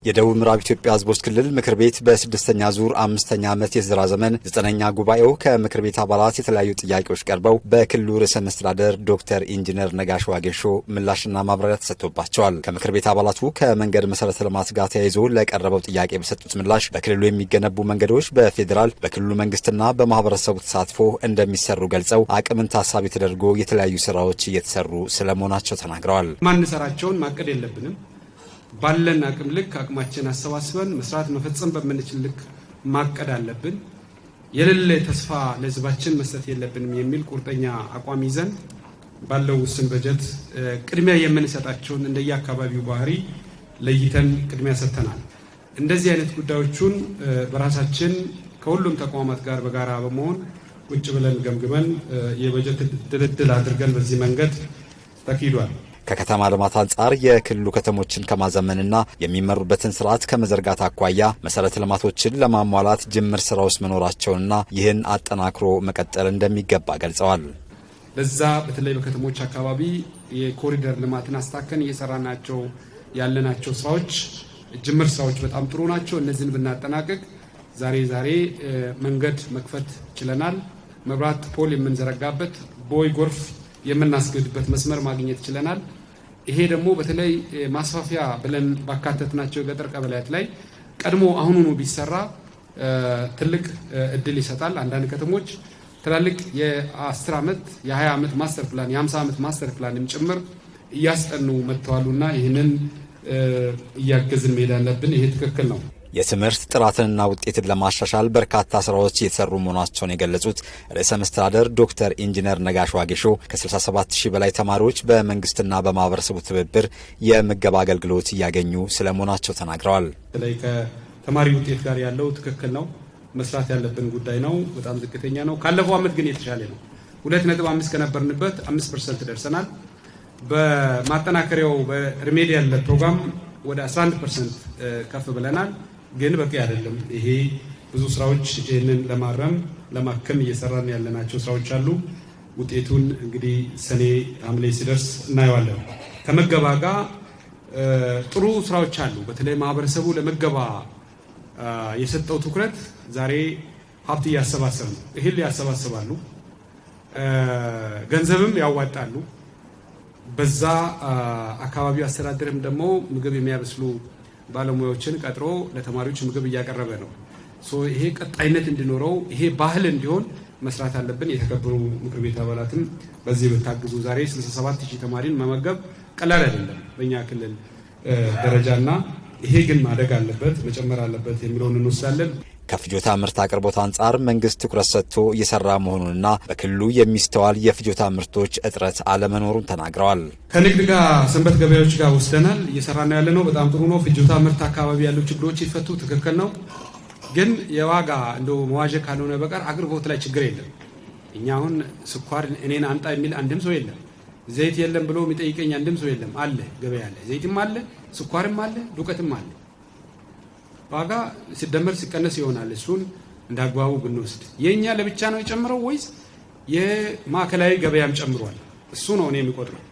የደቡብ ምዕራብ ኢትዮጵያ ሕዝቦች ክልል ምክር ቤት በስድስተኛ ዙር አምስተኛ ዓመት የሥራ ዘመን 9ኛ ጉባኤው ከምክር ቤት አባላት የተለያዩ ጥያቄዎች ቀርበው በክልሉ ርዕሰ መስተዳድር ዶክተር ኢንጂነር ነጋሽ ዋጌሾ ምላሽና ማብራሪያ ተሰጥቶባቸዋል። ከምክር ቤት አባላቱ ከመንገድ መሰረተ ልማት ጋር ተያይዞ ለቀረበው ጥያቄ በሰጡት ምላሽ በክልሉ የሚገነቡ መንገዶች በፌዴራል በክልሉ መንግስትና በማህበረሰቡ ተሳትፎ እንደሚሰሩ ገልጸው አቅምን ታሳቢ ተደርጎ የተለያዩ ስራዎች እየተሰሩ ስለመሆናቸው ተናግረዋል። ማንሰራቸውን ማቀድ የለብንም። ባለን አቅም ልክ አቅማችን አሰባስበን መስራት መፈጸም በምንችል ልክ ማቀድ አለብን። የሌለ ተስፋ ለህዝባችን መስጠት የለብንም የሚል ቁርጠኛ አቋም ይዘን ባለው ውስን በጀት ቅድሚያ የምንሰጣቸውን እንደየአካባቢው ባህሪ ለይተን ቅድሚያ ሰጥተናል። እንደዚህ አይነት ጉዳዮችን በራሳችን ከሁሉም ተቋማት ጋር በጋራ በመሆን ቁጭ ብለን ገምግመን የበጀት ድልድል አድርገን በዚህ መንገድ ተካሂዷል። ከከተማ ልማት አንጻር የክልሉ ከተሞችን ከማዘመንና የሚመሩበትን ስርዓት ከመዘርጋት አኳያ መሰረተ ልማቶችን ለማሟላት ጅምር ስራዎች መኖራቸውንና ይህን አጠናክሮ መቀጠል እንደሚገባ ገልጸዋል። በዛ በተለይ በከተሞች አካባቢ የኮሪደር ልማትን አስታከን እየሰራናቸው ያለናቸው ስራዎች ጅምር ስራዎች በጣም ጥሩ ናቸው። እነዚህን ብናጠናቀቅ ዛሬ መንገድ መክፈት ችለናል። መብራት ፖል የምንዘረጋበት ቦይ ጎርፍ የምናስገድበት መስመር ማግኘት ችለናል። ይሄ ደግሞ በተለይ ማስፋፊያ ብለን ባካተትናቸው የገጠር ቀበሌያት ላይ ቀድሞ አሁኑኑ ቢሰራ ትልቅ እድል ይሰጣል። አንዳንድ ከተሞች ትላልቅ የ10 ዓመት የ20 ዓመት ማስተር ፕላን የ50 ዓመት ማስተር ፕላንም ጭምር እያስጠኑ መጥተዋሉና ይህንን እያገዝን መሄድ አለብን። ይሄ ትክክል ነው። የትምህርት ጥራትንና ውጤትን ለማሻሻል በርካታ ስራዎች እየተሰሩ መሆናቸውን የገለጹት ርዕሰ መስተዳድር ዶክተር ኢንጂነር ነጋሽ ዋጌሾ ከ67,000 በላይ ተማሪዎች በመንግስትና በማህበረሰቡ ትብብር የምገባ አገልግሎት እያገኙ ስለመሆናቸው ተናግረዋል። በተለይ ከተማሪ ውጤት ጋር ያለው ትክክል ነው፣ መስራት ያለብን ጉዳይ ነው። በጣም ዝቅተኛ ነው። ካለፈው ዓመት ግን የተሻለ ነው። 2.5 ከነበርንበት 5% ደርሰናል። በማጠናከሪያው በሪሜዲያል ፕሮግራም ወደ 11% ከፍ ብለናል። ግን በቂ አይደለም። ይሄ ብዙ ስራዎች ይህንን ለማረም ለማከም እየሰራን ያለናቸው ስራዎች አሉ። ውጤቱን እንግዲህ ሰኔ ሐምሌ ሲደርስ እናየዋለን። ከመገባ ጋር ጥሩ ስራዎች አሉ። በተለይ ማህበረሰቡ ለመገባ የሰጠው ትኩረት ዛሬ ሀብት እያሰባሰብ ነው። እህል ያሰባስባሉ፣ ገንዘብም ያዋጣሉ። በዛ አካባቢው አስተዳደርም ደግሞ ምግብ የሚያበስሉ ባለሙያዎችን ቀጥሮ ለተማሪዎች ምግብ እያቀረበ ነው። ይሄ ቀጣይነት እንዲኖረው ይሄ ባህል እንዲሆን መስራት አለብን። የተከበሩ ምክር ቤት አባላትም በዚህ ብታግዙ ዛሬ 67,000 ተማሪን መመገብ ቀላል አይደለም በእኛ ክልል ደረጃና ይሄ ግን ማደግ አለበት መጨመር አለበት የሚለውን እንወስዳለን። ከፍጆታ ምርት አቅርቦት አንጻር መንግስት ትኩረት ሰጥቶ እየሰራ መሆኑንና በክልሉ የሚስተዋል የፍጆታ ምርቶች እጥረት አለመኖሩን ተናግረዋል። ከንግድ ጋር ሰንበት ገበያዎች ጋር ወስደናል። እየሰራን ያለ ነው። በጣም ጥሩ ነው። ፍጆታ ምርት አካባቢ ያሉ ችግሮች ይፈቱ፣ ትክክል ነው። ግን የዋጋ እንደው መዋዠቅ ካልሆነ በቀር አቅርቦት ላይ ችግር የለም። እኛ አሁን ስኳር እኔን አንጣ የሚል አንድም ሰው የለም። ዘይት የለም ብሎ የሚጠይቀኝ አንድም ሰው የለም። አለ፣ ገበያ አለ፣ ዘይትም አለ፣ ስኳርም አለ፣ ዱቄትም አለ። ዋጋ ሲደመር ሲቀነስ ይሆናል። እሱን እንዳግባቡ ብንወስድ የኛ ለብቻ ነው የጨምረው ወይስ የማዕከላዊ ገበያም ጨምሯል? እሱ ነው እኔ የሚቆጥረው።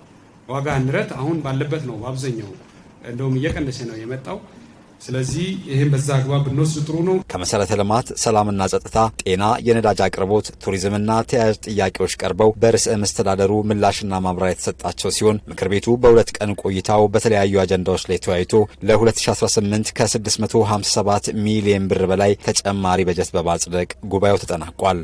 ዋጋ ንረት አሁን ባለበት ነው አብዛኛው እንደውም እየቀነሰ ነው የመጣው። ስለዚህ ይህን በዛ አግባብ ብንወስድ ጥሩ ነው። ከመሰረተ ልማት፣ ሰላምና ጸጥታ፣ ጤና፣ የነዳጅ አቅርቦት፣ ቱሪዝምና ተያያዥ ጥያቄዎች ቀርበው በርዕሰ መስተዳደሩ ምላሽና ማብራሪያ የተሰጣቸው ሲሆን ምክር ቤቱ በ2 ቀን ቆይታው በተለያዩ አጀንዳዎች ላይ ተወያይቶ ለ2018 ከ657 ሚሊዮን ብር በላይ ተጨማሪ በጀት በማጽደቅ ጉባኤው ተጠናቋል።